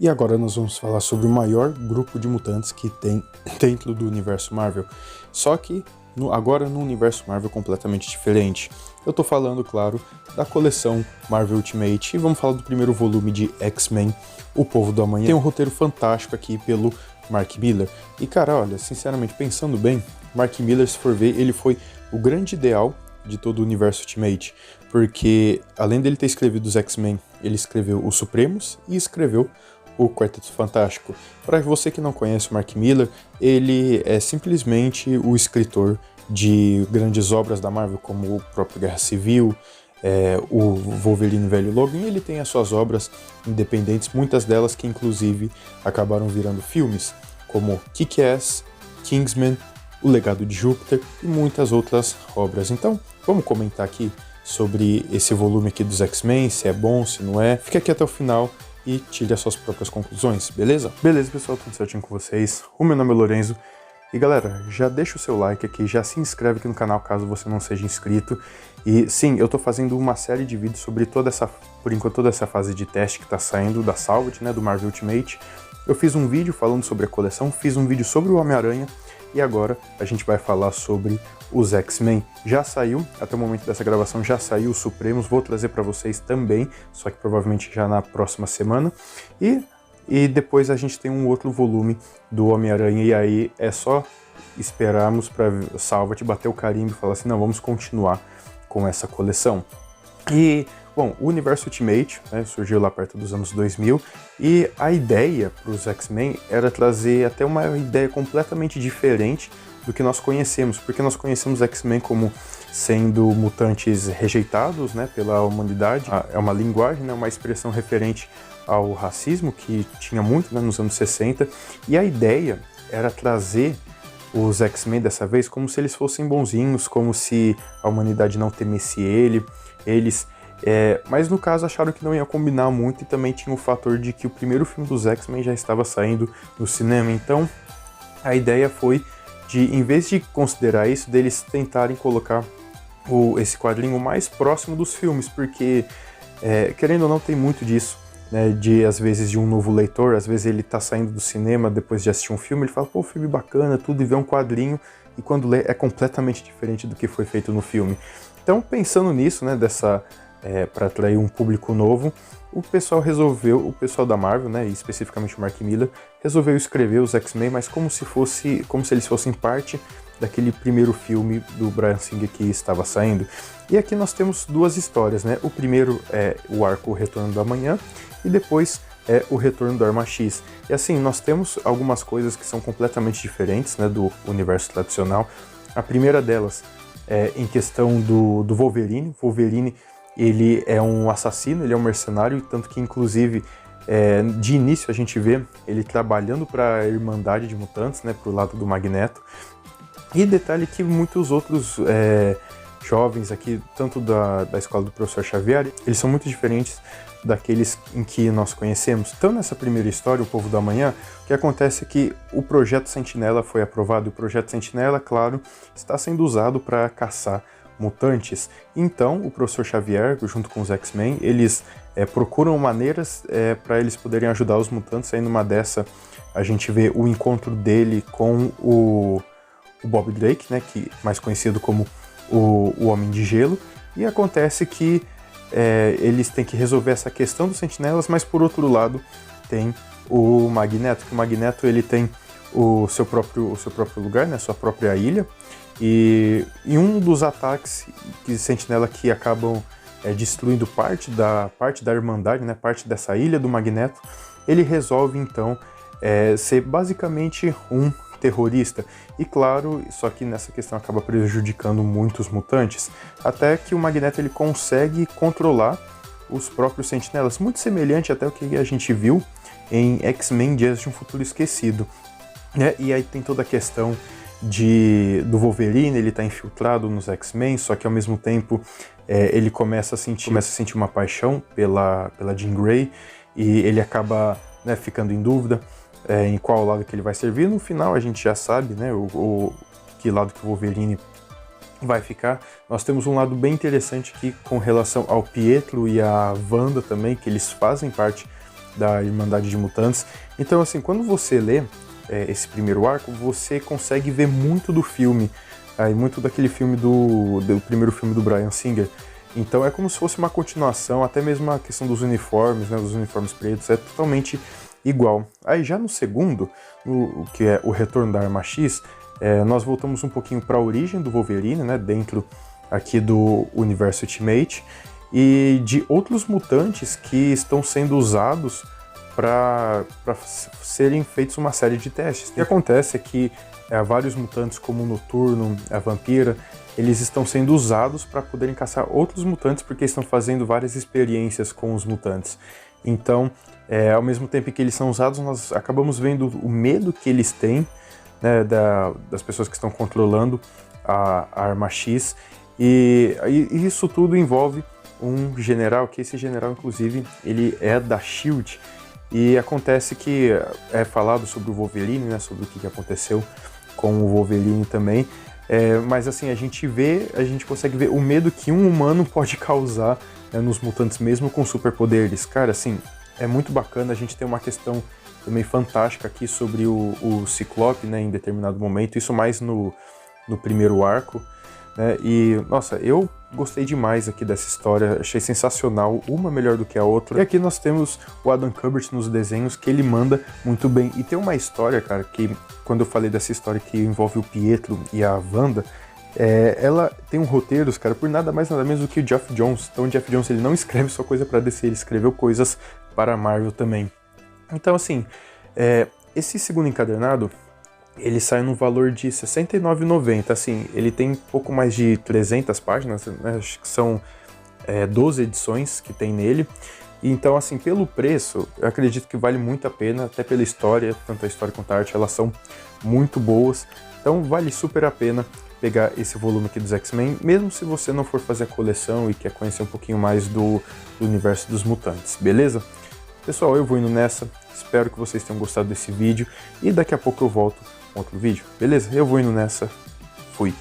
E agora nós vamos falar sobre o maior grupo de mutantes que tem dentro do universo Marvel. Só que agora no universo Marvel completamente diferente. Eu tô falando, claro, da coleção Marvel Ultimate e vamos falar do primeiro volume de X-Men, O Povo do Amanhã. Tem um roteiro fantástico aqui pelo Mark Millar. E cara, olha, sinceramente, pensando bem, Mark Millar, se for ver, ele foi o grande ideal de todo o universo Ultimate, porque além dele ter escrevido os X-Men, ele escreveu os Supremos e escreveu o Quarteto Fantástico. Para você que não conhece o Mark Millar, ele é simplesmente o escritor de grandes obras da Marvel, como o próprio Guerra Civil, o Wolverine Velho Logan, e ele tem as suas obras independentes, muitas delas que inclusive acabaram virando filmes, como Kick-Ass, Kingsman, O Legado de Júpiter e muitas outras obras. Então, vamos comentar aqui sobre esse volume aqui dos X-Men, se é bom, se não é. Fique aqui até o final e tire as suas próprias conclusões, beleza? Beleza, pessoal, tudo certinho com vocês? O meu nome é Lorenzo. E galera, já deixa o seu like aqui, já se inscreve aqui no canal caso você não seja inscrito. E sim, eu tô fazendo uma série de vídeos sobre por enquanto, toda essa fase de teste que tá saindo da Salvat, né, do Marvel Ultimate. Eu fiz um vídeo falando sobre a coleção, fiz um vídeo sobre o Homem-Aranha, e agora a gente vai falar sobre os X-Men. Já saiu, até o momento dessa gravação já saiu os Supremos, vou trazer para vocês também, só que provavelmente já na próxima semana. E depois a gente tem um outro volume do Homem-Aranha, e aí é só esperarmos para Salvat bater o carimbo e falar assim, não, vamos continuar com essa coleção. E, bom, o Universo Ultimate, né, surgiu lá perto dos anos 2000, e a ideia para os X-Men era trazer até uma ideia completamente diferente do que nós conhecemos, porque nós conhecemos X-Men como sendo mutantes rejeitados, né, pela humanidade. É uma linguagem, né, uma expressão referente ao racismo, que tinha muito, né, nos anos 60, e a ideia era trazer os X-Men dessa vez como se eles fossem bonzinhos, como se a humanidade não temesse eles. Mas no caso acharam que não ia combinar muito, e também tinha o fator de que o primeiro filme dos X-Men já estava saindo no cinema, então a ideia foi de, em vez de considerar isso, deles tentarem colocar esse quadrinho mais próximo dos filmes, porque querendo ou não tem muito disso, né, às vezes de um novo leitor, às vezes ele tá saindo do cinema depois de assistir um filme, ele fala, pô, filme bacana, tudo, e vê um quadrinho, e quando lê é completamente diferente do que foi feito no filme. Então, pensando nisso, né, para atrair um público novo, o pessoal da Marvel, né, e especificamente o Mark Millar, resolveu escrever os X-Men, mas como se eles fossem parte daquele primeiro filme do Bryan Singer que estava saindo. E aqui nós temos duas histórias, né? O primeiro é o arco O Retorno do Amanhã, e depois é o Retorno do Arma X. E assim, nós temos algumas coisas que são completamente diferentes, né, do universo tradicional. A primeira delas é em questão do Wolverine. Wolverine, ele é um assassino, ele é um mercenário, tanto que inclusive de início a gente vê ele trabalhando para a Irmandade de Mutantes, né, pro lado do Magneto. E detalhe que muitos outros jovens aqui, tanto da escola do Professor Xavier, eles são muito diferentes daqueles em que nós conhecemos. Então, nessa primeira história, O Povo do Amanhã, o que acontece é que o Projeto Sentinela foi aprovado, e o Projeto Sentinela, claro, está sendo usado para caçar mutantes. Então, o Professor Xavier, junto com os X-Men, eles procuram maneiras para eles poderem ajudar os mutantes. Aí, numa dessa, a gente vê o encontro dele com o Bob Drake, né, que mais conhecido como o Homem de Gelo, e acontece que eles têm que resolver essa questão dos sentinelas, mas por outro lado tem o Magneto, que o Magneto ele tem o seu próprio lugar, né, sua própria ilha, e em um dos ataques de sentinela que acabam destruindo parte da Irmandade, né, parte dessa ilha do Magneto, ele resolve então ser basicamente um terrorista. E claro, só que nessa questão acaba prejudicando muitos mutantes, até que o Magneto ele consegue controlar os próprios sentinelas, muito semelhante até ao que a gente viu em X-Men Dias de um Futuro Esquecido. E aí tem toda a questão do Wolverine, ele está infiltrado nos X-Men, só que ao mesmo tempo ele começa a sentir uma paixão pela Jean Grey, e ele acaba, né, ficando em dúvida em qual lado que ele vai servir. No final a gente já sabe, né, que lado que o Wolverine vai ficar. Nós temos um lado bem interessante aqui com relação ao Pietro e a Wanda também, que eles fazem parte da Irmandade de Mutantes. Então, assim, quando você lê esse primeiro arco, você consegue ver muito do filme, muito daquele filme do primeiro filme do Bryan Singer. Então é como se fosse uma continuação, até mesmo a questão dos uniformes, né, dos uniformes pretos, é totalmente igual. Aí já no segundo, que é o Retorno da Arma X, nós voltamos um pouquinho para a origem do Wolverine, né, dentro aqui do universo Ultimate, e de outros mutantes que estão sendo usados para serem feitos uma série de testes. O que acontece é que vários mutantes, como o Noturno, a Vampira, eles estão sendo usados para poderem caçar outros mutantes, porque estão fazendo várias experiências com os mutantes. Então, ao mesmo tempo que eles são usados, nós acabamos vendo o medo que eles têm, né, das pessoas que estão controlando a Arma X, e isso tudo envolve um general, que esse general, inclusive, ele é da SHIELD, e acontece que é falado sobre o Wolverine, né, sobre o que aconteceu com o Wolverine também, mas assim, a gente consegue ver o medo que um humano pode causar, né, nos mutantes mesmo com superpoderes. Cara, assim, é muito bacana. A gente tem uma questão também fantástica aqui sobre o Ciclope, né, em determinado momento, isso mais no primeiro arco, né, e nossa, eu gostei demais aqui dessa história, achei sensacional, uma melhor do que a outra. E aqui nós temos o Adam Kubert nos desenhos, que ele manda muito bem. E tem uma história, cara, que quando eu falei dessa história que envolve o Pietro e a Wanda, ela tem um roteiro, cara, por nada mais nada menos do que o Geoff Johns. Então o Geoff Johns, ele não escreve só coisa para DC, ele escreveu coisas para a Marvel também. Então assim, esse segundo encadernado, ele sai no valor de R$ 69,90, assim, ele tem pouco mais de 300 páginas, né? Acho que são 12 edições que tem nele, então assim, pelo preço, eu acredito que vale muito a pena, até pela história, tanto a história quanto a arte, elas são muito boas, então vale super a pena pegar esse volume aqui dos X-Men, mesmo se você não for fazer a coleção e quer conhecer um pouquinho mais do universo dos mutantes, beleza? Pessoal, eu vou indo nessa, espero que vocês tenham gostado desse vídeo, e daqui a pouco eu volto com outro vídeo, beleza? Eu vou indo nessa, fui!